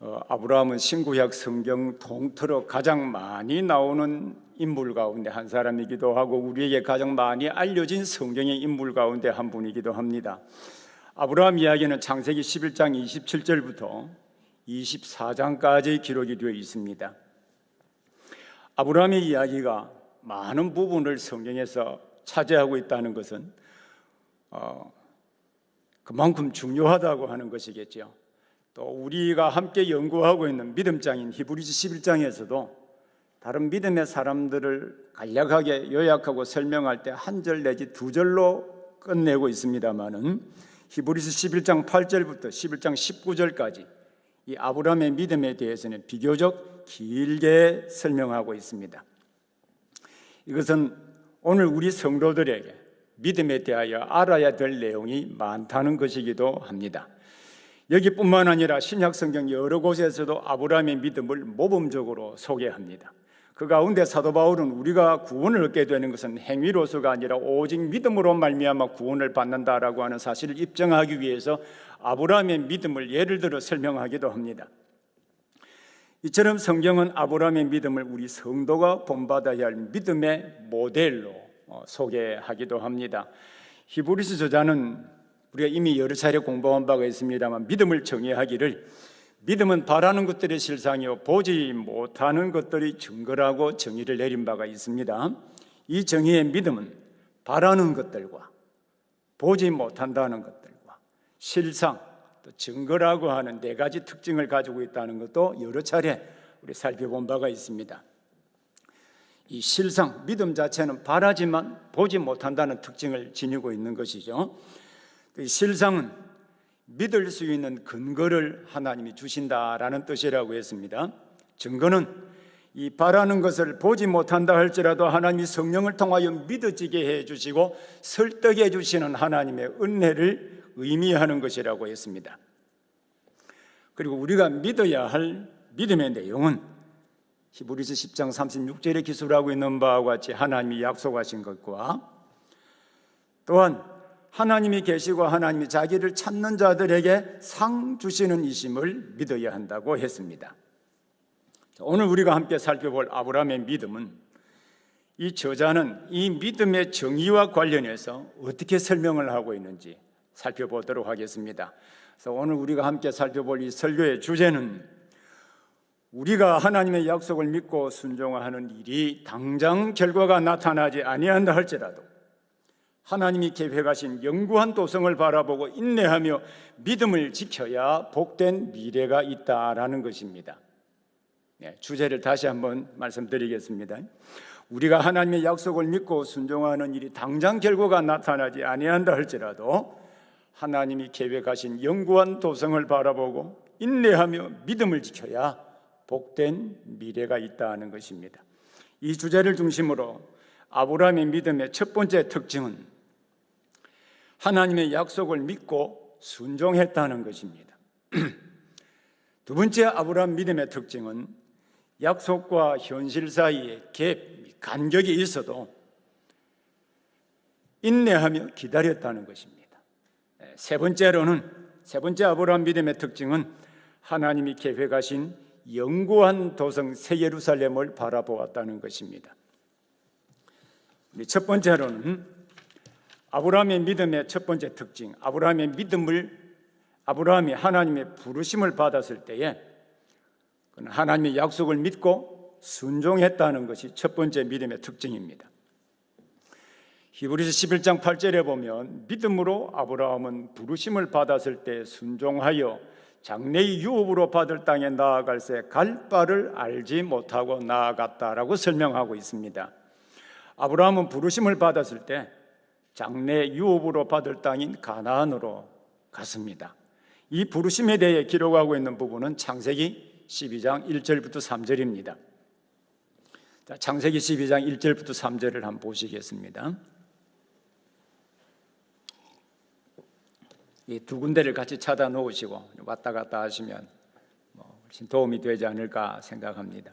아브라함은 신구약 성경 통틀어 가장 많이 나오는 인물 가운데 한 사람이기도 하고 우리에게 가장 많이 알려진 성경의 인물 가운데 한 분이기도 합니다. 아브라함 이야기는 창세기 11장 27절부터 24장까지 기록이 되어 있습니다. 아브라함의 이야기가 많은 부분을 성경에서 차지하고 있다는 것은 그만큼 중요하다고 하는 것이겠죠. 또 우리가 함께 연구하고 있는 믿음장인 히브리서 11장에서도 다른 믿음의 사람들을 간략하게 요약하고 설명할 때 한 절 내지 두 절로 끝내고 있습니다마는 히브리서 11장 8절부터 11장 19절까지 이 아브라함의 믿음에 대해서는 비교적 길게 설명하고 있습니다. 이것은 오늘 우리 성도들에게 믿음에 대하여 알아야 될 내용이 많다는 것이기도 합니다. 여기뿐만 아니라 신약 성경 여러 곳에서도 아브라함의 믿음을 모범적으로 소개합니다. 그 가운데 사도 바울은 우리가 구원을 얻게 되는 것은 행위로서가 아니라 오직 믿음으로 말미암아 구원을 받는다라고 하는 사실을 입증하기 위해서 아브라함의 믿음을 예를 들어 설명하기도 합니다. 이처럼 성경은 아브라함의 믿음을 우리 성도가 본받아야 할 믿음의 모델로 소개하기도 합니다. 히브리서 저자는 우리가 이미 여러 차례 공부한 바가 있습니다만 믿음을 정의하기를 믿음은 바라는 것들의 실상이요 보지 못하는 것들이 증거라고 정의를 내린 바가 있습니다. 이 정의의 믿음은 바라는 것들과 보지 못한다는 것들과 실상, 또 증거라고 하는 네 가지 특징을 가지고 있다는 것도 여러 차례 우리 살펴본 바가 있습니다. 이 실상, 믿음 자체는 바라지만 보지 못한다는 특징을 지니고 있는 것이죠. 이 실상은 믿을 수 있는 근거를 하나님이 주신다라는 뜻이라고 했습니다. 증거는 이 바라는 것을 보지 못한다 할지라도 하나님이 성령을 통하여 믿어지게 해주시고 설득해 주시는 하나님의 은혜를 의미하는 것이라고 했습니다. 그리고 우리가 믿어야 할 믿음의 내용은 히브리서 10장 36절에 기술하고 있는 바와 같이 하나님이 약속하신 것과 또한 하나님이 계시고 하나님이 자기를 찾는 자들에게 상 주시는 이심을 믿어야 한다고 했습니다. 오늘 우리가 함께 살펴볼 아브라함의 믿음은 이 저자는 이 믿음의 정의와 관련해서 어떻게 설명을 하고 있는지 살펴보도록 하겠습니다. 그래서 오늘 우리가 함께 살펴볼 이 설교의 주제는 우리가 하나님의 약속을 믿고 순종하는 일이 당장 결과가 나타나지 아니한다 할지라도 하나님이 계획하신 영구한 도성을 바라보고 인내하며 믿음을 지켜야 복된 미래가 있다라는 것입니다. 주제를 다시 한번 말씀드리겠습니다. 우리가 하나님의 약속을 믿고 순종하는 일이 당장 결과가 나타나지 아니한다 할지라도 하나님이 계획하신 영구한 도성을 바라보고 인내하며 믿음을 지켜야 복된 미래가 있다는 것입니다. 이 주제를 중심으로 아브라함의 믿음의 첫 번째 특징은 하나님의 약속을 믿고 순종했다는 것입니다. 두 번째 아브라함 믿음의 특징은 약속과 현실 사이에 갭, 간격이 있어도 인내하며 기다렸다는 것입니다. 세 번째 아브라함 믿음의 특징은 하나님이 계획하신 영구한 도성 새 예루살렘을 바라보았다는 것입니다. 첫 번째로는 아브라함의 믿음의 첫 번째 특징, 아브라함이 하나님의 부르심을 받았을 때에 하나님의 약속을 믿고 순종했다는 것이 첫 번째 믿음의 특징입니다. 히브리서 11장 8절에 보면 믿음으로 아브라함은 부르심을 받았을 때 순종하여 장래의 유업으로 받을 땅에 나아갈새 갈 바를 알지 못하고 나아갔다라고 설명하고 있습니다. 아브라함은 부르심을 받았을 때 장래 유업으로 받을 땅인 가나안으로 갔습니다. 이 부르심에 대해 기록하고 있는 부분은 창세기 12장 1절부터 3절입니다. 창세기 12장 1절부터 3절을 한번 보시겠습니다. 이 두 군데를 같이 찾아 놓으시고 왔다 갔다 하시면 훨씬 도움이 되지 않을까 생각합니다.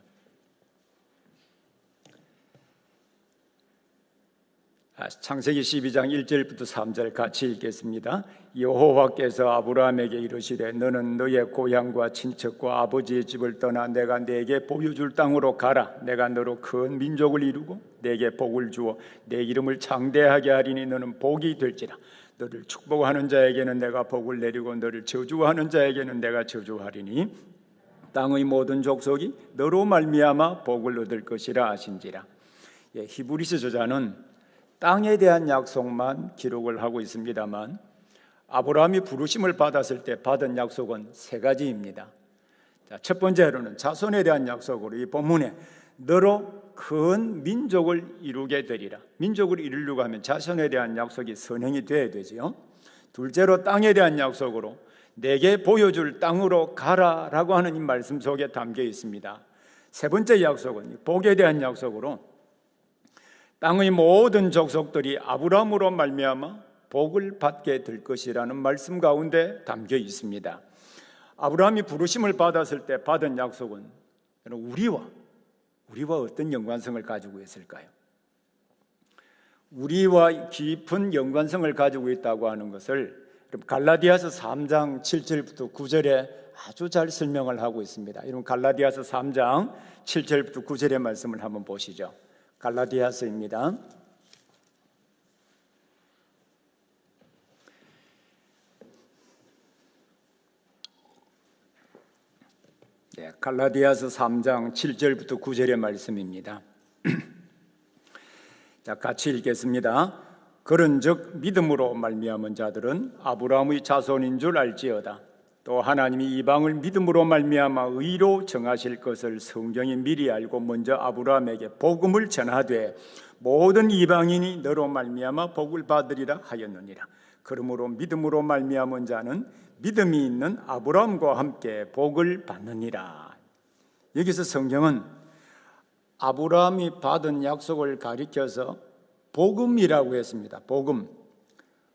창세기 12장 1절부터 3절 같이 읽겠습니다. 여호와께서 아브라함에게 이르시되 너는 너의 고향과 친척과 아버지의 집을 떠나 내가 네게 보여줄 땅으로 가라. 내가 너로 큰 민족을 이루고 네게 복을 주어 내 이름을 창대하게 하리니 너는 복이 될지라. 너를 축복하는 자에게는 내가 복을 내리고 너를 저주하는 자에게는 내가 저주하리니 땅의 모든 족속이 너로 말미암아 복을 얻을 것이라 하신지라. 히브리서 저자는 땅에 대한 약속만 기록을 하고 있습니다만 아브라함이 부르심을 받았을 때 받은 약속은 세 가지입니다. 첫 번째로는 자손에 대한 약속으로 이 본문에 너로 큰 민족을 이루게 되리라. 민족을 이루려고 하면 자손에 대한 약속이 선행이 돼야 되지요. 둘째로 땅에 대한 약속으로 내게 보여줄 땅으로 가라라고 하는 이 말씀 속에 담겨 있습니다. 세 번째 약속은 복에 대한 약속으로 땅의 모든 족속들이 아브라함으로 말미암아 복을 받게 될 것이라는 말씀 가운데 담겨 있습니다. 아브라함이 부르심을 받았을 때 받은 약속은 우리와 어떤 연관성을 가지고 있을까요? 우리와 깊은 연관성을 가지고 있다고 하는 것을 갈라디아서 3장 7절부터 9절에 아주 잘 설명을 하고 있습니다. 여러분 갈라디아서 3장 7절부터 9절의 말씀을 한번 보시죠. 갈라디아서입니다. 갈라디아서 3장 7절부터 9절의 말씀입니다. 자, 같이 읽겠습니다. 그런즉 믿음으로 말미암은 자들은 아브라함의 자손인 줄 알지어다. 또 하나님이 이방을 믿음으로 말미암아 의로 정하실 것을 성경이 미리 알고 먼저 아브라함에게 복음을 전하되 모든 이방인이 너로 말미암아 복을 받으리라 하였느니라. 그러므로 믿음으로 말미암은 자는 믿음이 있는 아브라함과 함께 복을 받느니라. 여기서 성경은 아브라함이 받은 약속을 가리켜서 복음이라고 했습니다. 복음.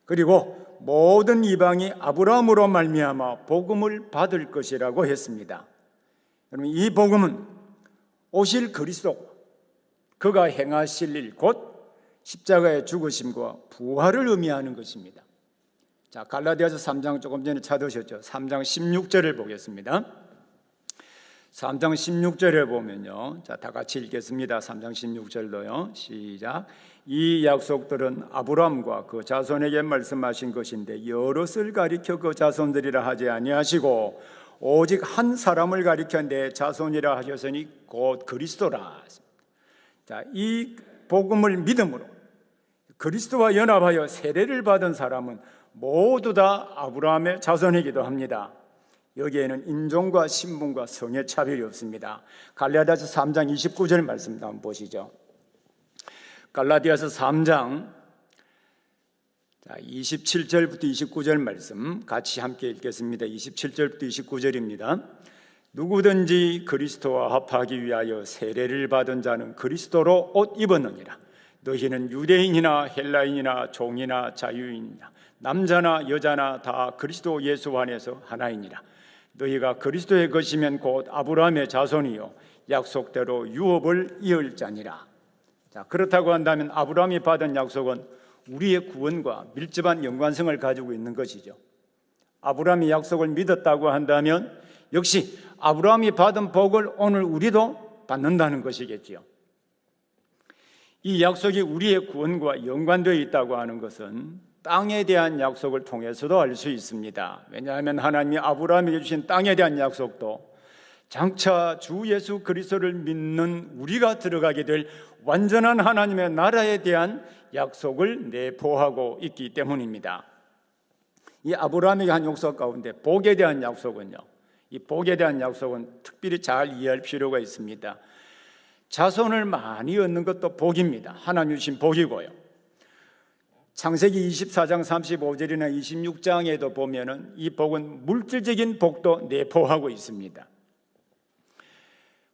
그리고 모든 이방이 아브라함으로 말미암아 복음을 받을 것이라고 했습니다. 여러분 이 복음은 오실 그리스도, 그가 행하실 일 곧 십자가의 죽으심과 부활을 의미하는 것입니다. 자, 갈라디아서 3장 조금 전에 찾으셨죠? 3장 16절을 보겠습니다. 3장 16절에 보면요, 자, 다 같이 읽겠습니다. 3장 16절도요. 시작. 이 약속들은 아브라함과 그 자손에게 말씀하신 것인데 여럿을 가리켜 그 자손들이라 하지 아니하시고 오직 한 사람을 가리켜 내 자손이라 하셨으니 곧 그리스도라. 자, 이 복음을 믿음으로 그리스도와 연합하여 세례를 받은 사람은 모두 다 아브라함의 자손이기도 합니다. 여기에는 인종과 신분과 성의 차별이 없습니다. 갈라디아서 3장 29절 말씀 한번 보시죠. 갈라디아서 3장 27절부터 29절 말씀 같이 함께 읽겠습니다. 27절부터 29절입니다. 누구든지 그리스도와 합하기 위하여 세례를 받은 자는 그리스도로 옷 입었느니라. 너희는 유대인이나 헬라인이나 종이나 자유인이나 남자나 여자나 다 그리스도 예수 안에서 하나이니라. 너희가 그리스도의 것이면 곧 아브라함의 자손이요 약속대로 유업을 이을 자니라. 자, 그렇다고 한다면 아브라함이 받은 약속은 우리의 구원과 밀접한 연관성을 가지고 있는 것이죠. 아브라함이 약속을 믿었다고 한다면 역시 아브라함이 받은 복을 오늘 우리도 받는다는 것이겠지요. 이 약속이 우리의 구원과 연관되어 있다고 하는 것은 땅에 대한 약속을 통해서도 알 수 있습니다. 왜냐하면 하나님이 아브라함에게 주신 땅에 대한 약속도 장차 주 예수 그리스도를 믿는 우리가 들어가게 될 완전한 하나님의 나라에 대한 약속을 내포하고 있기 때문입니다. 이 아브라함에게 한 약속 가운데 복에 대한 약속은요, 이 복에 대한 약속은 특별히 잘 이해할 필요가 있습니다. 자손을 많이 얻는 것도 복입니다. 하나님 주신 복이고요. 창세기 24장 35절이나 26장에도 보면은 이 복은 물질적인 복도 내포하고 있습니다.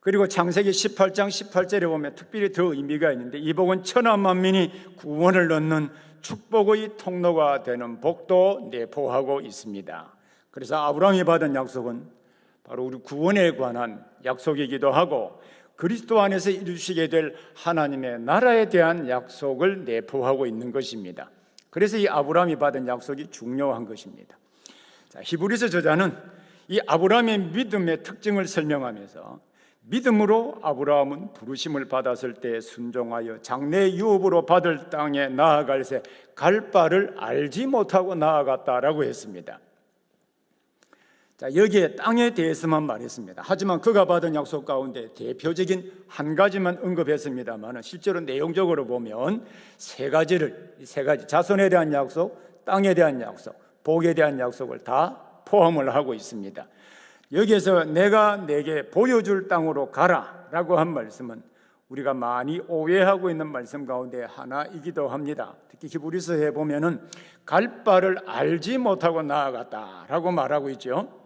그리고 창세기 18장 18절에 보면 특별히 더 의미가 있는데 이 복은 천하 만민이 구원을 얻는 축복의 통로가 되는 복도 내포하고 있습니다. 그래서 아브라함이 받은 약속은 바로 우리 구원에 관한 약속이기도 하고 그리스도 안에서 이루시게 될 하나님의 나라에 대한 약속을 내포하고 있는 것입니다. 그래서 이 아브라함이 받은 약속이 중요한 것입니다. 자, 히브리서 저자는 이 아브라함의 믿음의 특징을 설명하면서 믿음으로 아브라함은 부르심을 받았을 때 순종하여 장래 유업으로 받을 땅에 나아갈새 갈 바를 알지 못하고 나아갔다라고 했습니다. 자, 여기에 땅에 대해서만 말했습니다. 하지만 그가 받은 약속 가운데 대표적인 한 가지만 언급했습니다만 실제로 내용적으로 보면 세 가지 자손에 대한 약속, 땅에 대한 약속, 복에 대한 약속을 다 포함을 하고 있습니다. 여기에서 내가 내게 보여줄 땅으로 가라라고 한 말씀은 우리가 많이 오해하고 있는 말씀 가운데 하나이기도 합니다. 특히 히브리서에 보면은 갈 바를 알지 못하고 나아갔다라고 말하고 있죠.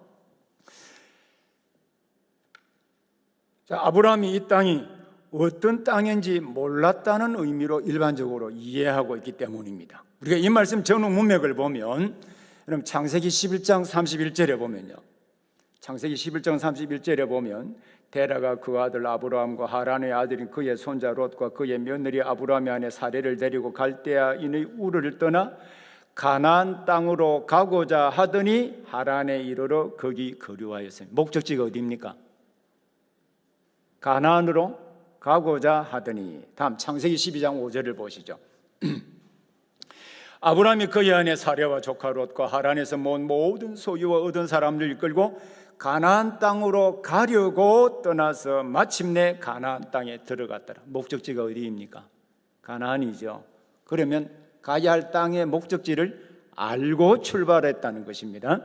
자, 아브라함이 이 땅이 어떤 땅인지 몰랐다는 의미로 일반적으로 이해하고 있기 때문입니다. 우리가 이 말씀 전후 문맥을 보면, 여러분 창세기 11장 31절에 보면요, 창세기 11장 31절에 보면 데라가 그 아들 아브라함과 하란의 아들인 그의 손자 롯과 그의 며느리 아브라함의 아내 사레를 데리고 갈대아인의 우르를 떠나 가나안 땅으로 가고자 하더니 하란에 이르러 거기 거류하였어요. 목적지가 어디입니까? 가나안으로 가고자 하더니. 다음 창세기 12장 5절을 보시죠. 아브라함이 그의 아내 사레와 조카 롯과 하란에서 모은 모든 소유와 얻은 사람들 이끌고 가나안 땅으로 가려고 떠나서 마침내 가나안 땅에 들어갔더라. 목적지가 어디입니까? 가나안이죠. 그러면 가야 할 땅의 목적지를 알고 출발했다는 것입니다.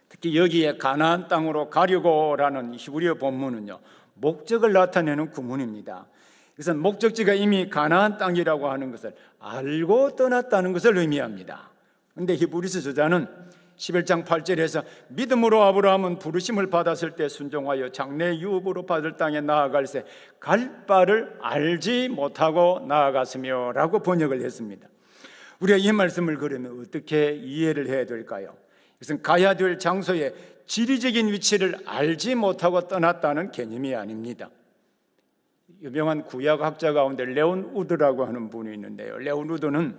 특히 여기에 가나안 땅으로 가려고라는 히브리어 본문은요, 목적을 나타내는 구문입니다. 이것은 목적지가 이미 가나안 땅이라고 하는 것을 알고 떠났다는 것을 의미합니다. 그런데 히브리서 저자는 11장 8절에서 믿음으로 아브라함은 부르심을 받았을 때 순종하여 장래 유업으로 받을 땅에 나아갈새 갈 바를 알지 못하고 나아갔으며 라고 번역을 했습니다. 우리가 이 말씀을 그러면 어떻게 이해를 해야 될까요? 이것은 가야 될 장소의 지리적인 위치를 알지 못하고 떠났다는 개념이 아닙니다. 유명한 구약학자 가운데 레온 우드라고 하는 분이 있는데요, 레온 우드는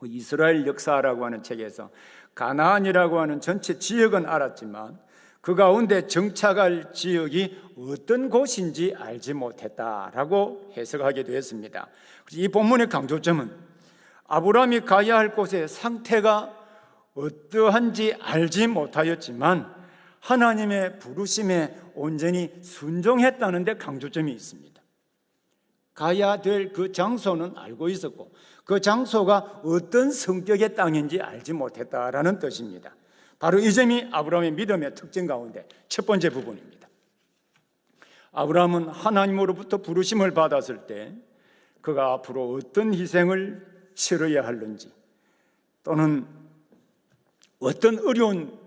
이스라엘 역사라고 하는 책에서 가나안이라고 하는 전체 지역은 알았지만 그 가운데 정착할 지역이 어떤 곳인지 알지 못했다라고 해석하게 되었습니다. 이 본문의 강조점은 아브라함이 가야 할 곳의 상태가 어떠한지 알지 못하였지만 하나님의 부르심에 온전히 순종했다는 데 강조점이 있습니다. 가야 될 그 장소는 알고 있었고 그 장소가 어떤 성격의 땅인지 알지 못했다라는 뜻입니다. 바로 이 점이 아브라함의 믿음의 특징 가운데 첫 번째 부분입니다. 아브라함은 하나님으로부터 부르심을 받았을 때 그가 앞으로 어떤 희생을 치러야 하는지 또는 어떤 어려운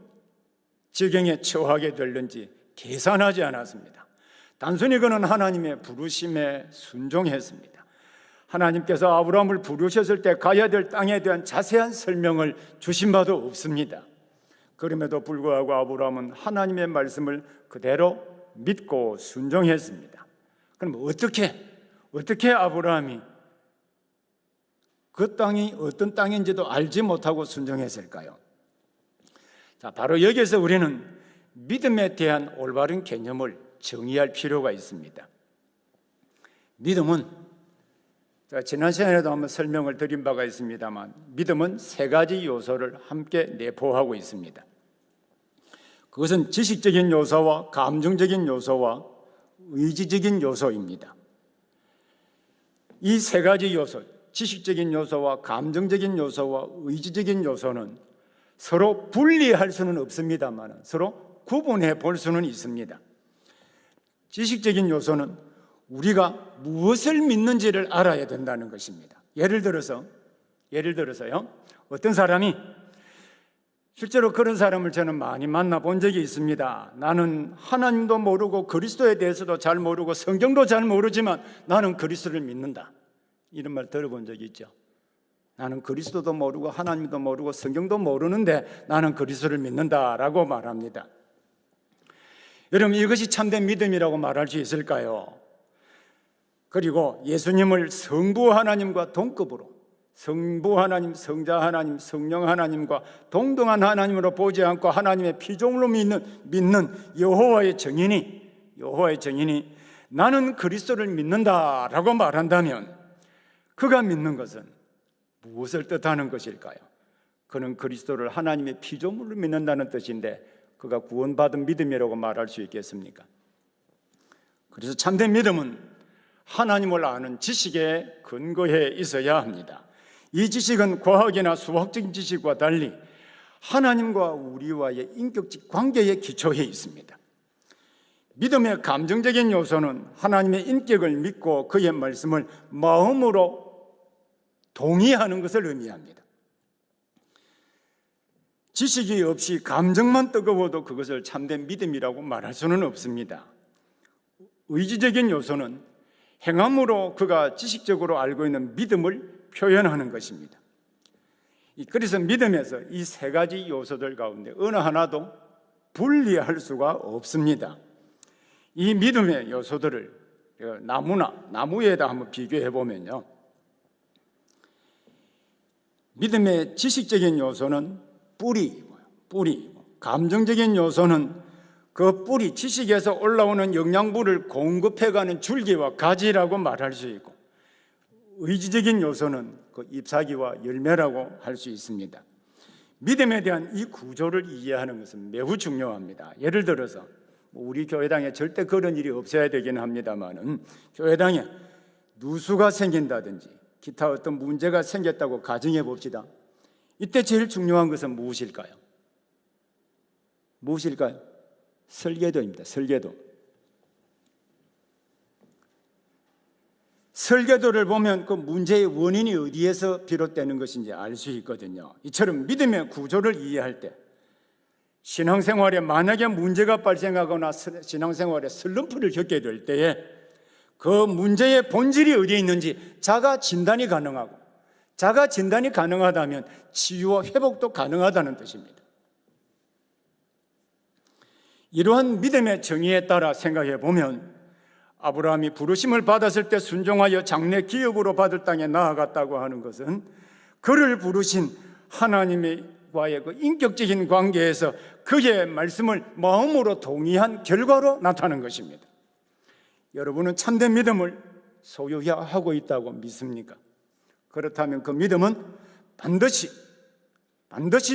지경에 처하게 될는지 계산하지 않았습니다. 단순히 그는 하나님의 부르심에 순종했습니다. 하나님께서 아브라함을 부르셨을 때 가야 될 땅에 대한 자세한 설명을 주신 바도 없습니다. 그럼에도 불구하고 아브라함은 하나님의 말씀을 그대로 믿고 순종했습니다. 그럼 어떻게 아브라함이 그 땅이 어떤 땅인지도 알지 못하고 순종했을까요? 자, 바로 여기에서 우리는 믿음에 대한 올바른 개념을 정의할 필요가 있습니다. 믿음은 지난 시간에도 한번 설명을 드린 바가 있습니다만 믿음은 세 가지 요소를 함께 내포하고 있습니다. 그것은 지식적인 요소와 감정적인 요소와 의지적인 요소입니다. 이 세 가지 요소, 지식적인 요소와 감정적인 요소와 의지적인 요소는 서로 분리할 수는 없습니다만 서로 구분해 볼 수는 있습니다. 지식적인 요소는 우리가 무엇을 믿는지를 알아야 된다는 것입니다. 예를 들어서요, 어떤 사람이, 실제로 그런 사람을 저는 많이 만나본 적이 있습니다. 나는 하나님도 모르고 그리스도에 대해서도 잘 모르고 성경도 잘 모르지만 나는 그리스도를 믿는다, 이런 말 들어본 적이 있죠. 나는 그리스도도 모르고 하나님도 모르고 성경도 모르는데 나는 그리스도를 믿는다라고 말합니다. 여러분, 이것이 참된 믿음이라고 말할 수 있을까요? 그리고 예수님을 성부 하나님과 동급으로, 성부 하나님, 성자 하나님, 성령 하나님과 동등한 하나님으로 보지 않고 하나님의 피조물로 믿는 여호와의 증인이 나는 그리스도를 믿는다라고 말한다면 그가 믿는 것은 무엇을 뜻하는 것일까요? 그는 그리스도를 하나님의 피조물로 믿는다는 뜻인데 그가 구원받은 믿음이라고 말할 수 있겠습니까? 그래서 참된 믿음은 하나님을 아는 지식에 근거해 있어야 합니다. 이 지식은 과학이나 수학적인 지식과 달리 하나님과 우리와의 인격적 관계에 기초해 있습니다. 믿음의 감정적인 요소는 하나님의 인격을 믿고 그의 말씀을 마음으로 동의하는 것을 의미합니다. 지식이 없이 감정만 뜨거워도 그것을 참된 믿음이라고 말할 수는 없습니다. 의지적인 요소는 행함으로 그가 지식적으로 알고 있는 믿음을 표현하는 것입니다. 그래서 믿음에서 이 세 가지 요소들 가운데 어느 하나도 분리할 수가 없습니다. 이 믿음의 요소들을 나무에다 한번 비교해 보면요, 믿음의 지식적인 요소는 뿌리이고, 감정적인 요소는 그 뿌리, 지식에서 올라오는 영양분을 공급해가는 줄기와 가지라고 말할 수 있고, 의지적인 요소는 그 잎사귀와 열매라고 할 수 있습니다. 믿음에 대한 이 구조를 이해하는 것은 매우 중요합니다. 예를 들어서 우리 교회당에 절대 그런 일이 없어야 되긴 합니다만, 교회당에 누수가 생긴다든지 기타 어떤 문제가 생겼다고 가정해 봅시다. 이때 제일 중요한 것은 무엇일까요? 설계도입니다. 설계도를 보면 그 문제의 원인이 어디에서 비롯되는 것인지 알 수 있거든요. 이처럼 믿음의 구조를 이해할 때 신앙생활에 만약에 문제가 발생하거나 신앙생활에 슬럼프를 겪게 될 때에 그 문제의 본질이 어디에 있는지 자가 진단이 가능하다면 치유와 회복도 가능하다는 뜻입니다. 이러한 믿음의 정의에 따라 생각해 보면 아브라함이 부르심을 받았을 때 순종하여 장래 기업으로 받을 땅에 나아갔다고 하는 것은 그를 부르신 하나님과의 그 인격적인 관계에서 그의 말씀을 마음으로 동의한 결과로 나타나는 것입니다. 여러분은 참된 믿음을 소유하고 있다고 믿습니까? 그렇다면 그 믿음은 반드시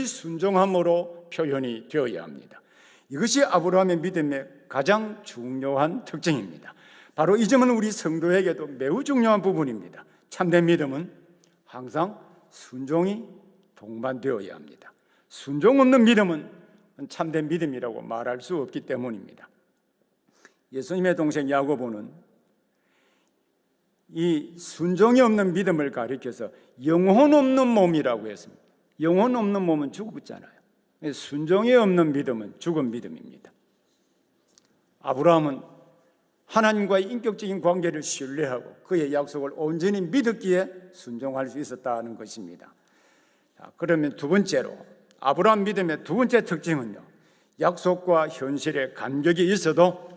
순종함으로 표현이 되어야 합니다. 이것이 아브라함의 믿음의 가장 중요한 특징입니다. 바로 이 점은 우리 성도에게도 매우 중요한 부분입니다. 참된 믿음은 항상 순종이 동반되어야 합니다. 순종 없는 믿음은 참된 믿음이라고 말할 수 없기 때문입니다. 예수님의 동생 야고보는 이 순종이 없는 믿음을 가리켜서 영혼 없는 몸이라고 했습니다. 영혼 없는 몸은 죽었잖아요. 순종이 없는 믿음은 죽은 믿음입니다. 아브라함은 하나님과의 인격적인 관계를 신뢰하고 그의 약속을 온전히 믿었기에 순종할 수 있었다는 것입니다. 자, 그러면 두 번째로 아브라함 믿음의 두 번째 특징은요, 약속과 현실에 간격이 있어도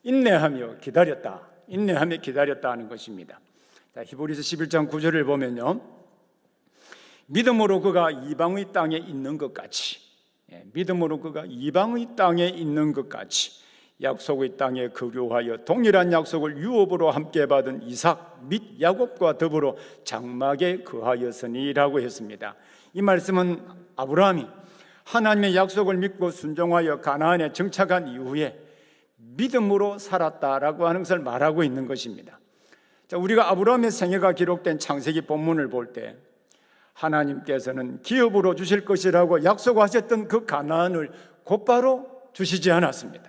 인내하며 기다렸다는 것입니다. 자, 히브리서 11장 9절을 보면요, 믿음으로 그가 이방의 땅에 있는 것 같이, 약속의 땅에 거류하여 동일한 약속을 유업으로 함께 받은 이삭 및 야곱과 더불어 장막에 거하였으니라고 했습니다. 이 말씀은 아브라함이 하나님의 약속을 믿고 순종하여 가나안에 정착한 이후에 믿음으로 살았다라고 하는 것을 말하고 있는 것입니다. 자, 우리가 아브라함의 생애가 기록된 창세기 본문을 볼 때 하나님께서는 기업으로 주실 것이라고 약속하셨던 그 가나안을 곧바로 주시지 않았습니다.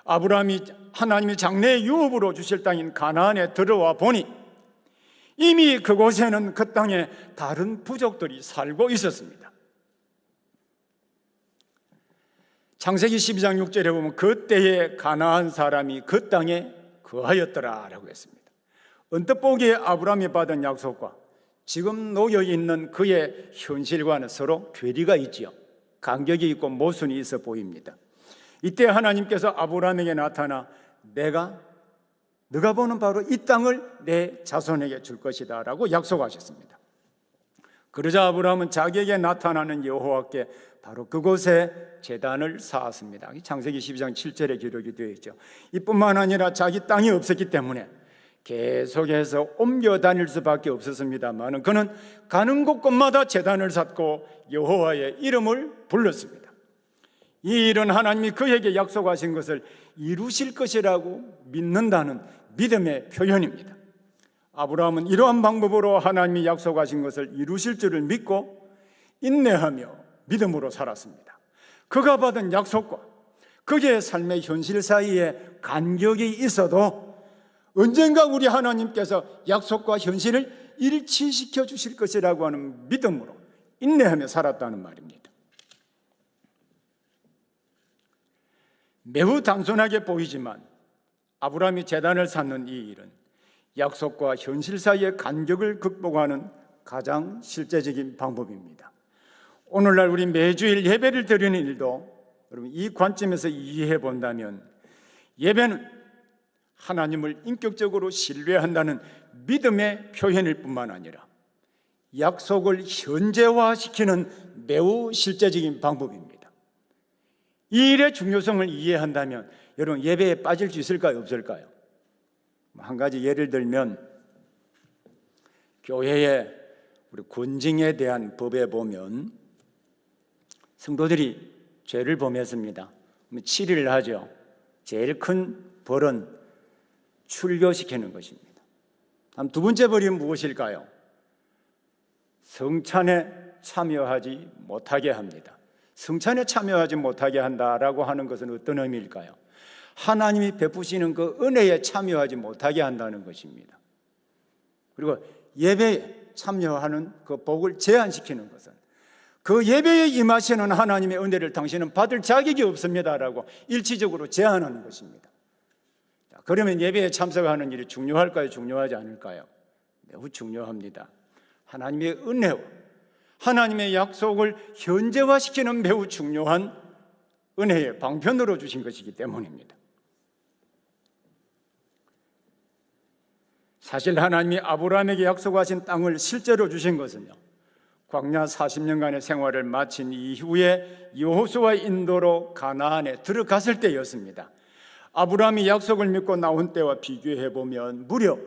아브라함이 하나님이 장래의 유업으로 주실 땅인 가나안에 들어와 보니 이미 그곳에는 그 땅에 다른 부족들이 살고 있었습니다. 창세기 12장 6절에 보면 그때에 가나안 사람이 그 땅에 거하였더라라고 했습니다. 언뜻 보기에 아브라함이 받은 약속과 지금 놓여 있는 그의 현실과는 서로 괴리가 있지요. 간격이 있고 모순이 있어 보입니다. 이때 하나님께서 아브라함에게 나타나 네가 보는 바로 이 땅을 내 자손에게 줄 것이다 라고 약속하셨습니다. 그러자 아브라함은 자기에게 나타나는 여호와께 바로 그곳에 제단을 쌓았습니다. 창세기 12장 7절에 기록이 되어 있죠. 이뿐만 아니라 자기 땅이 없었기 때문에 계속해서 옮겨 다닐 수밖에 없었습니다만 그는 가는 곳곳마다 제단을 쌓고 여호와의 이름을 불렀습니다. 이 일은 하나님이 그에게 약속하신 것을 이루실 것이라고 믿는다는 믿음의 표현입니다. 아브라함은 이러한 방법으로 하나님이 약속하신 것을 이루실 줄을 믿고 인내하며 믿음으로 살았습니다. 그가 받은 약속과 그의 삶의 현실 사이에 간격이 있어도 언젠가 우리 하나님께서 약속과 현실을 일치시켜 주실 것이라고 하는 믿음으로 인내하며 살았다는 말입니다. 매우 단순하게 보이지만 아브라함이 제단을 쌓는 이 일은 약속과 현실 사이의 간격을 극복하는 가장 실제적인 방법입니다. 오늘날 우리 매주일 예배를 드리는 일도 여러분 이 관점에서 이해해 본다면 예배는 하나님을 인격적으로 신뢰한다는 믿음의 표현일 뿐만 아니라 약속을 현재화시키는 매우 실제적인 방법입니다. 이 일의 중요성을 이해한다면 여러분 예배에 빠질 수 있을까요? 없을까요? 한 가지 예를 들면 교회의 우리 권징에 대한 법에 보면 성도들이 죄를 범했습니다. 7일을 하죠. 제일 큰 벌은 출교시키는 것입니다. 다음 두 번째 벌이 무엇일까요? 성찬에 참여하지 못하게 합니다. 성찬에 참여하지 못하게 한다라고 하는 것은 어떤 의미일까요? 하나님이 베푸시는 그 은혜에 참여하지 못하게 한다는 것입니다. 그리고 예배에 참여하는 그 복을 제한시키는 것은 그 예배에 임하시는 하나님의 은혜를 당신은 받을 자격이 없습니다라고 일치적으로 제한하는 것입니다. 그러면 예배에 참석하는 일이 중요할까요? 중요하지 않을까요? 매우 중요합니다. 하나님의 은혜와 하나님의 약속을 현재화시키는 매우 중요한 은혜의 방편으로 주신 것이기 때문입니다. 사실 하나님이 아브라함에게 약속하신 땅을 실제로 주신 것은요, 광야 40년간의 생활을 마친 이후에 여호수아의 인도로 가나안에 들어갔을 때였습니다. 아브라함이 약속을 믿고 나온 때와 비교해 보면 무려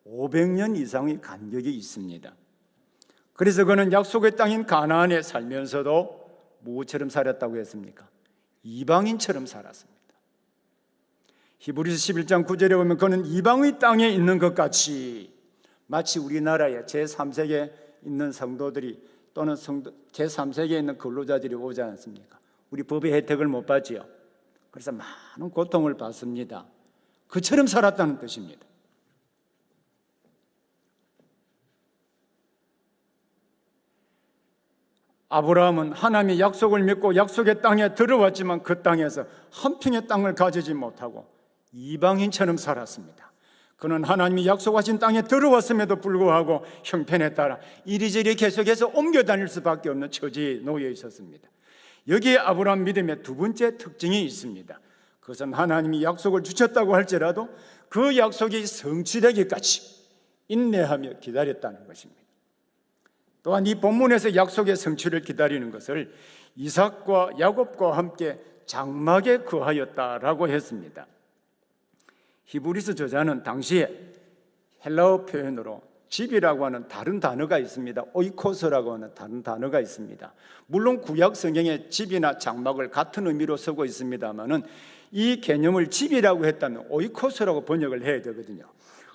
500년 이상의 간격이 있습니다. 그래서 그는 약속의 땅인 가나안에 살면서도 무엇처럼 살았다고 했습니까? 이방인처럼 살았습니다. 히브리서 11장 9절에 보면 그는 이방의 땅에 있는 것 같이 마치 우리나라에 제3세계에 있는 성도들이 또는 제3세계에 있는 근로자들이 오지 않습니까? 우리 법의 혜택을 못 받지요. 그래서 많은 고통을 받습니다. 그처럼 살았다는 뜻입니다. 아브라함은 하나님의 약속을 믿고 약속의 땅에 들어왔지만 그 땅에서 한 평의 땅을 가지지 못하고 이방인처럼 살았습니다. 그는 하나님이 약속하신 땅에 들어왔음에도 불구하고 형편에 따라 이리저리 계속해서 옮겨 다닐 수밖에 없는 처지에 놓여 있었습니다. 여기에 아브라함 믿음의 두 번째 특징이 있습니다. 그것은 하나님이 약속을 주셨다고 할지라도 그 약속이 성취되기까지 인내하며 기다렸다는 것입니다. 또한 이 본문에서 약속의 성취를 기다리는 것을 이삭과 야곱과 함께 장막에 거하였다라고 했습니다. 히브리서 저자는 당시에 헬라어 표현으로 집이라고 하는 다른 단어가 있습니다. 오이코스라고 하는 다른 단어가 있습니다. 물론 구약 성경에 집이나 장막을 같은 의미로 쓰고 있습니다만은 이 개념을 집이라고 했다면 오이코스라고 번역을 해야 되거든요.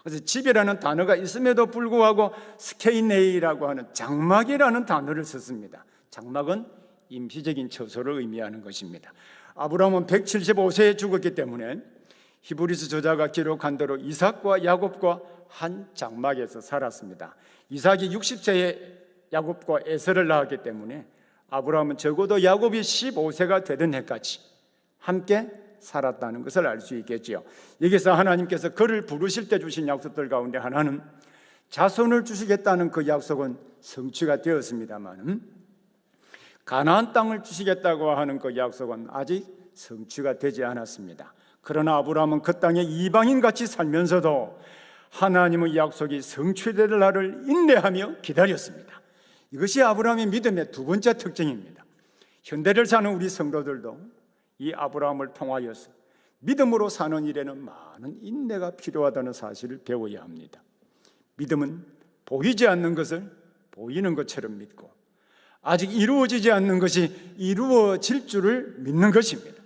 그래서 집이라는 단어가 있음에도 불구하고 스케이네이라고 하는 장막이라는 단어를 썼습니다. 장막은 임시적인 처소를 의미하는 것입니다. 아브라함은 175세에 죽었기 때문에 히브리서 저자가 기록한 대로 이삭과 야곱과 한 장막에서 살았습니다. 이삭이 60세에 야곱과 에서를 낳았기 때문에 아브라함은 적어도 야곱이 15세가 되던 해까지 함께 살았다는 것을 알 수 있겠지요. 여기서 하나님께서 그를 부르실 때 주신 약속들 가운데 하나는 자손을 주시겠다는 그 약속은 성취가 되었습니다만 가나안 땅을 주시겠다고 하는 그 약속은 아직 성취가 되지 않았습니다. 그러나 아브라함은 그 땅에 이방인같이 살면서도 하나님의 약속이 성취될 날을 인내하며 기다렸습니다. 이것이 아브라함의 믿음의 두 번째 특징입니다. 현대를 사는 우리 성도들도 이 아브라함을 통하여서 믿음으로 사는 일에는 많은 인내가 필요하다는 사실을 배워야 합니다. 믿음은 보이지 않는 것을 보이는 것처럼 믿고 아직 이루어지지 않는 것이 이루어질 줄을 믿는 것입니다.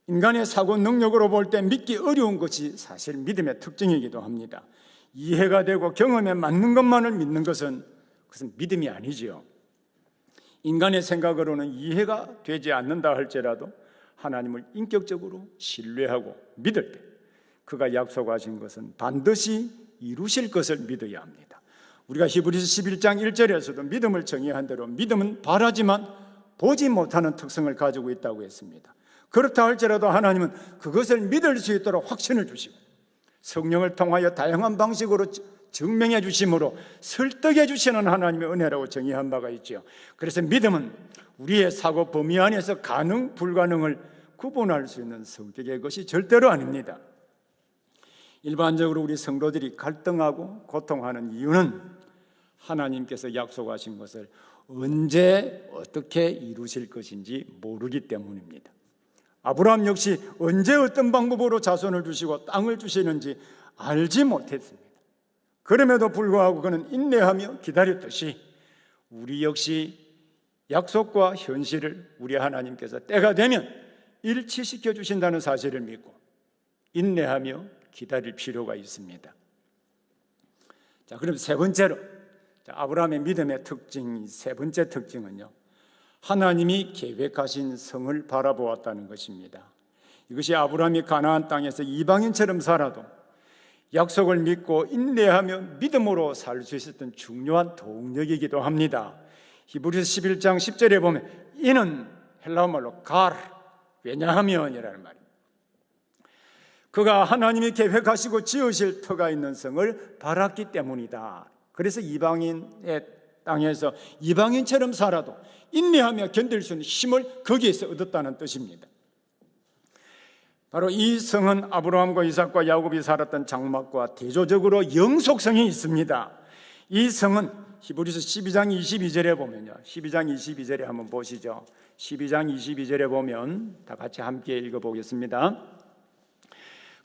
인간의 사고 능력으로 볼 때 믿기 어려운 것이 사실 믿음의 특징이기도 합니다. 이해가 되고 경험에 맞는 것만을 믿는 것은 그것은 믿음이 아니지요. 인간의 생각으로는 이해가 되지 않는다 할지라도 하나님을 인격적으로 신뢰하고 믿을 때 그가 약속하신 것은 반드시 이루실 것을 믿어야 합니다. 우리가 히브리서 11장 1절에서도 믿음을 정의한 대로 믿음은 바라지만 보지 못하는 특성을 가지고 있다고 했습니다. 그렇다 할지라도 하나님은 그것을 믿을 수 있도록 확신을 주시고 성령을 통하여 다양한 방식으로 증명해 주심으로 설득해 주시는 하나님의 은혜라고 정의한 바가 있죠. 그래서 믿음은 우리의 사고 범위 안에서 가능 불가능을 구분할 수 있는 성격의 것이 절대로 아닙니다. 일반적으로 우리 성도들이 갈등하고 고통하는 이유는 하나님께서 약속하신 것을 언제 어떻게 이루실 것인지 모르기 때문입니다. 아브라함 역시 언제 어떤 방법으로 자손을 주시고 땅을 주시는지 알지 못했습니다. 그럼에도 불구하고 그는 인내하며 기다렸듯이 우리 역시 약속과 현실을 우리 하나님께서 때가 되면 일치시켜 주신다는 사실을 믿고 인내하며 기다릴 필요가 있습니다. 자, 그럼 세 번째로 아브라함의 믿음의 특징, 세 번째 특징은요, 하나님이 계획하신 성을 바라보았다는 것입니다. 이것이 아브라함이 가나안 땅에서 이방인처럼 살아도 약속을 믿고 인내하며 믿음으로 살 수 있었던 중요한 동력이기도 합니다. 히브리서 11장 10절에 보면 이는 헬라어 말로 갈, 왜냐하면이라는 말입니다. 그가 하나님이 계획하시고 지으실 터가 있는 성을 바랐기 때문이다. 그래서 이방인의 땅에서 이방인처럼 살아도 인내하며 견딜 수 있는 힘을 거기에서 얻었다는 뜻입니다. 바로 이 성은 아브라함과 이삭과 야곱이 살았던 장막과 대조적으로 영속성이 있습니다. 이 성은 히브리서 12장 22절에 보면요, 12장 22절에 한번 보시죠. 12장 22절에 보면 다 같이 함께 읽어보겠습니다.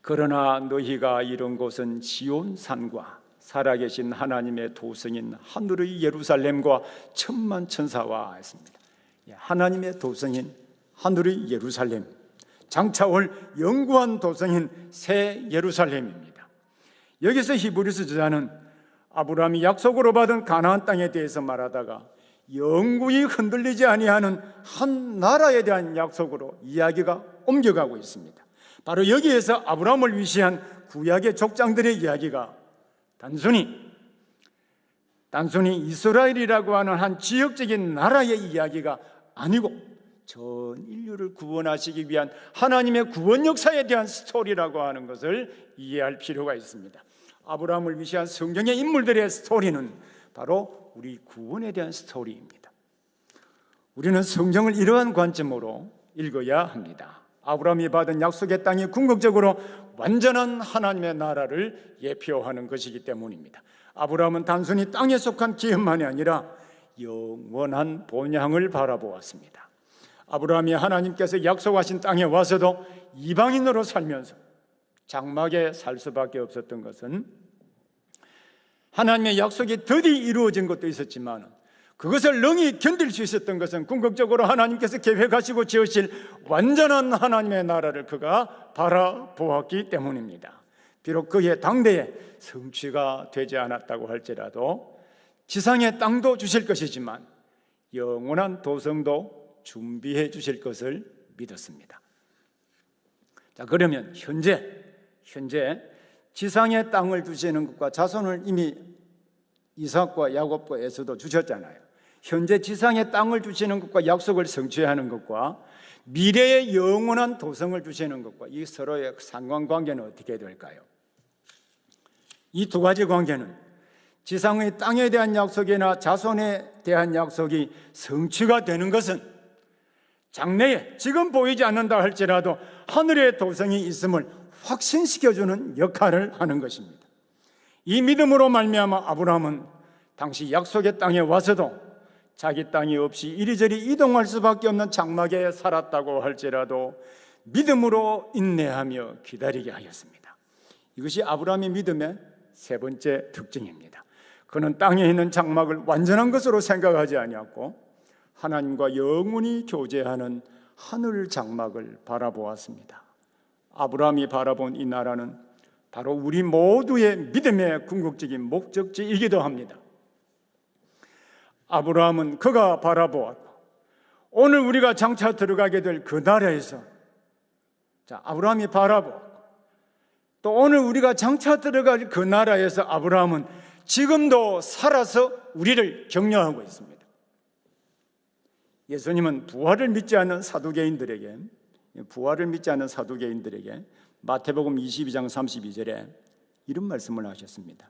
그러나 너희가 이룬 곳은 지온 산과 살아계신 하나님의 도성인 하늘의 예루살렘과 천만 천사와 했습니다. 하나님의 도성인 하늘의 예루살렘, 장차 올 영구한 도성인 새 예루살렘입니다. 여기서 히브리서 저자는 아브라함이 약속으로 받은 가나안 땅에 대해서 말하다가 영구히 흔들리지 아니하는 한 나라에 대한 약속으로 이야기가 옮겨가고 있습니다. 바로 여기에서 아브라함을 위시한 구약의 족장들의 이야기가 단순히 이스라엘이라고 하는 한 지역적인 나라의 이야기가 아니고 전 인류를 구원하시기 위한 하나님의 구원 역사에 대한 스토리라고 하는 것을 이해할 필요가 있습니다. 아브라함을 위시한 성경의 인물들의 스토리는 바로 우리 구원에 대한 스토리입니다. 우리는 성경을 이러한 관점으로 읽어야 합니다. 아브라함이 받은 약속의 땅이 궁극적으로 완전한 하나님의 나라를 예표하는 것이기 때문입니다. 아브라함은 단순히 땅에 속한 기업만이 아니라 영원한 본향을 바라보았습니다. 아브라함이 하나님께서 약속하신 땅에 와서도 이방인으로 살면서 장막에 살 수밖에 없었던 것은 하나님의 약속이 드디어 이루어진 것도 있었지만 그것을 능히 견딜 수 있었던 것은 궁극적으로 하나님께서 계획하시고 지으실 완전한 하나님의 나라를 그가 바라보았기 때문입니다. 비록 그의 당대에 성취가 되지 않았다고 할지라도 지상의 땅도 주실 것이지만 영원한 도성도 준비해 주실 것을 믿었습니다. 자, 그러면 현재 지상의 땅을 주시는 것과 자손을 이미 이삭과 야곱과 에서도 주셨잖아요. 현재 지상의 땅을 주시는 것과 약속을 성취하는 것과 미래의 영원한 도성을 주시는 것과 이 서로의 상관관계는 어떻게 될까요? 이 두 가지 관계는 지상의 땅에 대한 약속이나 자손에 대한 약속이 성취가 되는 것은 장래에 지금 보이지 않는다 할지라도 하늘의 도성이 있음을 확신시켜주는 역할을 하는 것입니다. 이 믿음으로 말미암아 아브라함은 당시 약속의 땅에 와서도 자기 땅이 없이 이리저리 이동할 수밖에 없는 장막에 살았다고 할지라도 믿음으로 인내하며 기다리게 하였습니다. 이것이 아브라함의 믿음의 세 번째 특징입니다. 그는 땅에 있는 장막을 완전한 것으로 생각하지 아니었고 하나님과 영원히 교제하는 하늘 장막을 바라보았습니다. 아브라함이 바라본 이 나라는 바로 우리 모두의 믿음의 궁극적인 목적지이기도 합니다. 아브라함은 그가 바라보았고 오늘 우리가 장차 들어가게 될 그 나라에서 아브라함이 바라보았고 또 오늘 우리가 장차 들어갈 그 나라에서 아브라함은 지금도 살아서 우리를 격려하고 있습니다. 예수님은 부활을 믿지 않는 사두개인들에게 마태복음 22장 32절에 이런 말씀을 하셨습니다.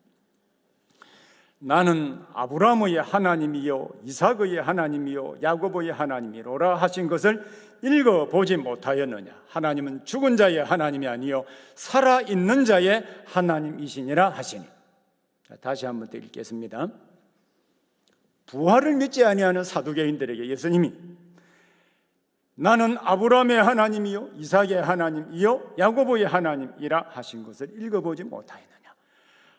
나는 아브라함의 하나님이요 이삭의 하나님이요 야고보의 하나님이로라 하신 것을 읽어보지 못하였느냐. 하나님은 죽은 자의 하나님이 아니요 살아있는 자의 하나님이시니라 하시니. 다시 한번 더 읽겠습니다. 부활을 믿지 아니하는 사두개인들에게 예수님이 나는 아브라함의 하나님이요 이삭의 하나님이요 야고보의 하나님이라 하신 것을 읽어보지 못하였느냐.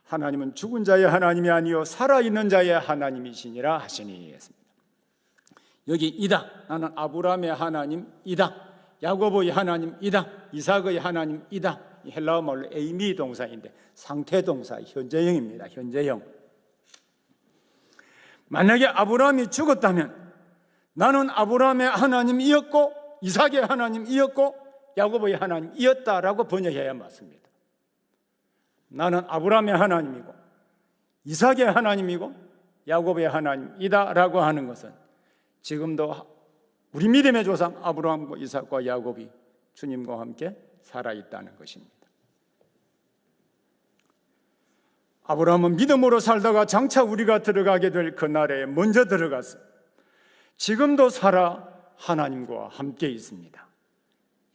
하나님은 죽은 자의 하나님이 아니요 살아있는 자의 하나님이시니라 하시니 했습니다. 여기 이다, 나는 아브라함의 하나님이다, 야고보의 하나님이다, 이삭의 하나님이다, 헬라어 말로 에이미 동사인데 상태 동사 현재형입니다. 현재형. 만약에 아브라함이 죽었다면 나는 아브라함의 하나님이었고 이삭의 하나님이었고 야고보의 하나님이었다라고 번역해야 맞습니다. 나는 아브라함의 하나님이고 이삭의 하나님이고 야고보의 하나님이다라고 하는 것은 지금도 우리 믿음의 조상 아브라함과 이삭과 야곱이 주님과 함께 살아있다는 것입니다. 아브라함은 믿음으로 살다가 장차 우리가 들어가게 될 그 나라에 먼저 들어가서 지금도 살아 하나님과 함께 있습니다.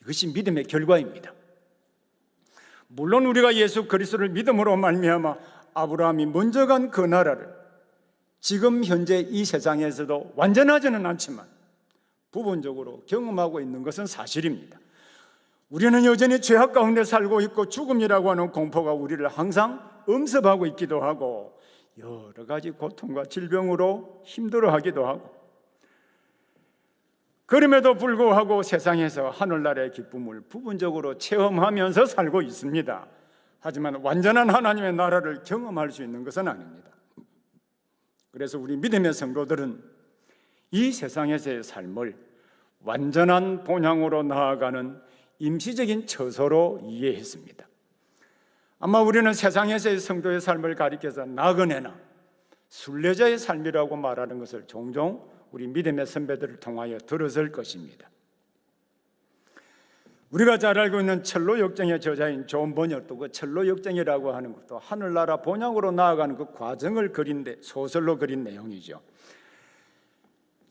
이것이 믿음의 결과입니다. 물론 우리가 예수 그리스도를 믿음으로 말미암아 아브라함이 먼저 간 그 나라를 지금 현재 이 세상에서도 완전하지는 않지만 부분적으로 경험하고 있는 것은 사실입니다. 우리는 여전히 죄악 가운데 살고 있고 죽음이라고 하는 공포가 우리를 항상 엄습하고 있기도 하고 여러 가지 고통과 질병으로 힘들어하기도 하고 그럼에도 불구하고 세상에서 하늘나라의 기쁨을 부분적으로 체험하면서 살고 있습니다. 하지만 완전한 하나님의 나라를 경험할 수 있는 것은 아닙니다. 그래서 우리 믿음의 성도들은 이 세상에서의 삶을 완전한 본향으로 나아가는 임시적인 처소로 이해했습니다. 아마 우리는 세상에서의 성도의 삶을 가리켜서 나그네나 순례자의 삶이라고 말하는 것을 종종 우리 믿음의 선배들을 통하여 들었을 것입니다. 우리가 잘 알고 있는 철로 역정의 저자인 존 버녀도 그 철로 역정이라고 하는 것도 하늘나라 본향으로 나아가는 그 과정을 소설로 그린 내용이죠.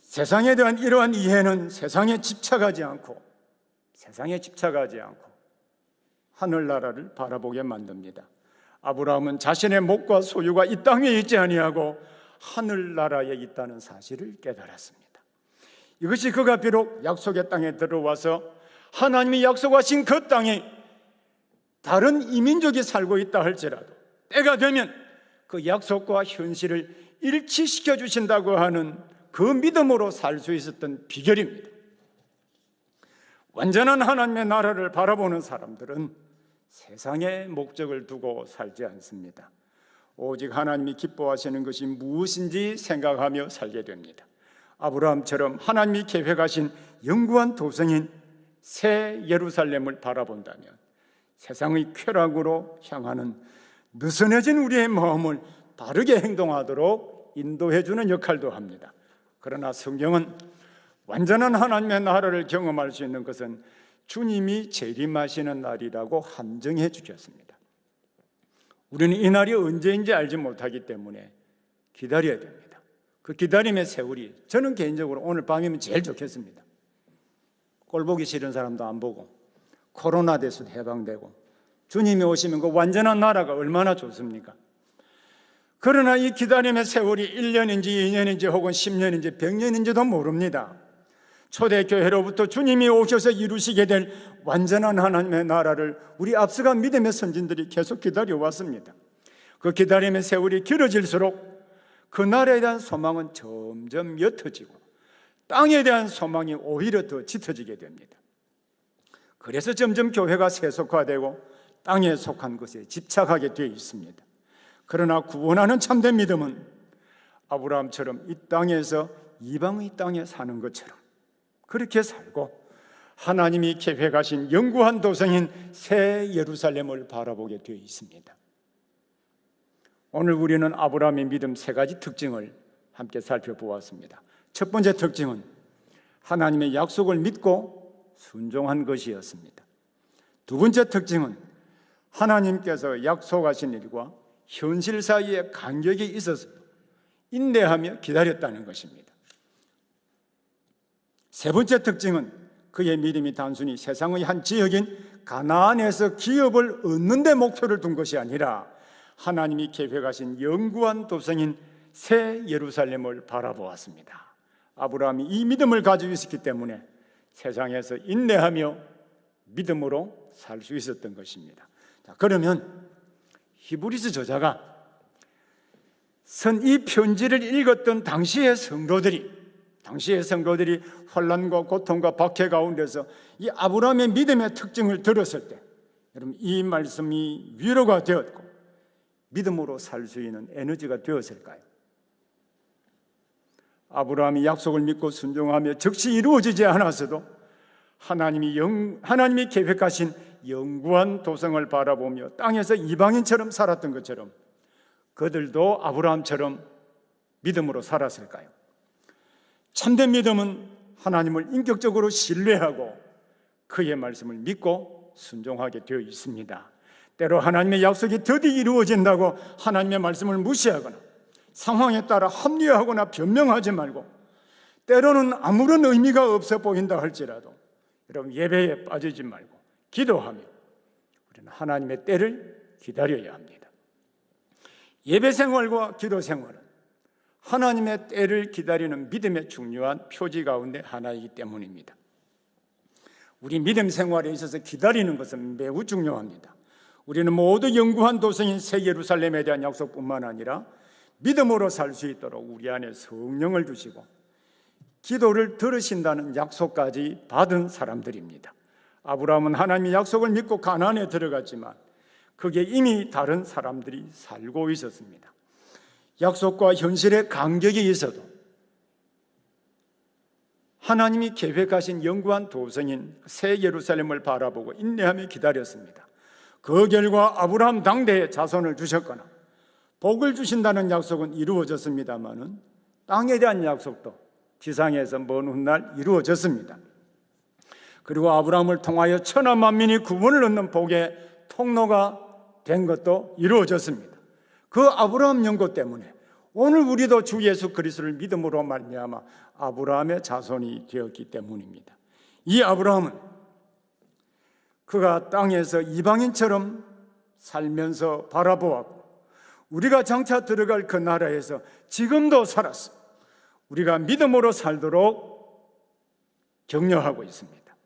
세상에 대한 이러한 이해는 세상에 집착하지 않고 하늘나라를 바라보게 만듭니다. 아브라함은 자신의 목과 소유가 이 땅에 있지 아니하고 하늘나라에 있다는 사실을 깨달았습니다. 이것이 그가 비록 약속의 땅에 들어와서 하나님이 약속하신 그 땅에 다른 이민족이 살고 있다 할지라도 때가 되면 그 약속과 현실을 일치시켜 주신다고 하는 그 믿음으로 살 수 있었던 비결입니다. 완전한 하나님의 나라를 바라보는 사람들은 세상에 목적을 두고 살지 않습니다. 오직 하나님이 기뻐하시는 것이 무엇인지 생각하며 살게 됩니다. 아브라함처럼 하나님이 계획하신 영구한 도성인 새 예루살렘을 바라본다면 세상의 쾌락으로 향하는 느슨해진 우리의 마음을 바르게 행동하도록 인도해주는 역할도 합니다. 그러나 성경은 완전한 하나님의 나라를 경험할 수 있는 것은 주님이 재림하시는 날이라고 한정해 주셨습니다. 우리는 이 날이 언제인지 알지 못하기 때문에 기다려야 됩니다. 그 기다림의 세월이 저는 개인적으로 오늘 밤이면 제일 좋겠습니다. 꼴보기 싫은 사람도 안 보고 코로나 돼서 해방되고 주님이 오시면 그 완전한 나라가 얼마나 좋습니까? 그러나 이 기다림의 세월이 1년인지 2년인지 혹은 10년인지 100년인지도 모릅니다. 초대교회로부터 주님이 오셔서 이루시게 될 완전한 하나님의 나라를 우리 앞서간 믿음의 선진들이 계속 기다려왔습니다. 그 기다림의 세월이 길어질수록 그 나라에 대한 소망은 점점 옅어지고 땅에 대한 소망이 오히려 더 짙어지게 됩니다. 그래서 점점 교회가 세속화되고 땅에 속한 것에 집착하게 되어 있습니다. 그러나 구원하는 참된 믿음은 아브라함처럼 이 땅에서 이방의 땅에 사는 것처럼 그렇게 살고 하나님이 계획하신 영구한 도성인 새 예루살렘을 바라보게 되어 있습니다. 오늘 우리는 아브라함의 믿음 세 가지 특징을 함께 살펴보았습니다. 첫 번째 특징은 하나님의 약속을 믿고 순종한 것이었습니다. 두 번째 특징은 하나님께서 약속하신 일과 현실 사이에 간격이 있어서 인내하며 기다렸다는 것입니다. 세 번째 특징은 그의 믿음이 단순히 세상의 한 지역인 가나안에서 기업을 얻는 데 목표를 둔 것이 아니라 하나님이 계획하신 영구한 도성인 새 예루살렘을 바라보았습니다. 아브라함이 이 믿음을 가지고 있었기 때문에 세상에서 인내하며 믿음으로 살 수 있었던 것입니다. 자, 그러면 히브리서 저자가 이 편지를 읽었던 당시의 성도들이 환난과 고통과 박해 가운데서 이 아브라함의 믿음의 특징을 들었을 때 여러분 이 말씀이 위로가 되었고 믿음으로 살 수 있는 에너지가 되었을까요? 아브라함이 약속을 믿고 순종하며 즉시 이루어지지 않았어도 하나님이 계획하신 영구한 도성을 바라보며 땅에서 이방인처럼 살았던 것처럼 그들도 아브라함처럼 믿음으로 살았을까요? 참된 믿음은 하나님을 인격적으로 신뢰하고 그의 말씀을 믿고 순종하게 되어 있습니다. 때로 하나님의 약속이 드디어 이루어진다고 하나님의 말씀을 무시하거나 상황에 따라 합리화하거나 변명하지 말고 때로는 아무런 의미가 없어 보인다 할지라도 여러분 예배에 빠지지 말고 기도하며 우리는 하나님의 때를 기다려야 합니다. 예배 생활과 기도 생활은 하나님의 때를 기다리는 믿음의 중요한 표지 가운데 하나이기 때문입니다. 우리 믿음 생활에 있어서 기다리는 것은 매우 중요합니다. 우리는 모두 영구한 도성인 새 예루살렘에 대한 약속뿐만 아니라 믿음으로 살 수 있도록 우리 안에 성령을 주시고 기도를 들으신다는 약속까지 받은 사람들입니다. 아브라함은 하나님의 약속을 믿고 가나안에 들어갔지만 그게 이미 다른 사람들이 살고 있었습니다. 약속과 현실의 간격이 있어도 하나님이 계획하신 영구한 도성인 새 예루살렘을 바라보고 인내하며 기다렸습니다. 그 결과 아브라함 당대에 자손을 주셨거나 복을 주신다는 약속은 이루어졌습니다마는 땅에 대한 약속도 지상에서 먼 훗날 이루어졌습니다. 그리고 아브라함을 통하여 천하 만민이 구원을 얻는 복의 통로가 된 것도 이루어졌습니다. 그 아브라함 연고 때문에 오늘 우리도 주 예수 그리스도를 믿음으로 말미암아 아브라함의 자손이 되었기 때문입니다. 이 아브라함은 그가 땅에서 이방인처럼 살면서 바라보았고 우리가 장차 들어갈 그 나라에서 지금도 살았어. 우리가 믿음으로 살도록 격려하고 있습니다.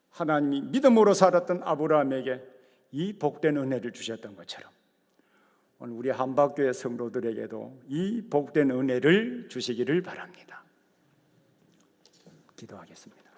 하나님이 믿음으로 살았던 아브라함에게 이 복된 은혜를 주셨던 것처럼 오늘 우리 한박교회 성도들에게도 이 복된 은혜를 주시기를 바랍니다. 기도하겠습니다.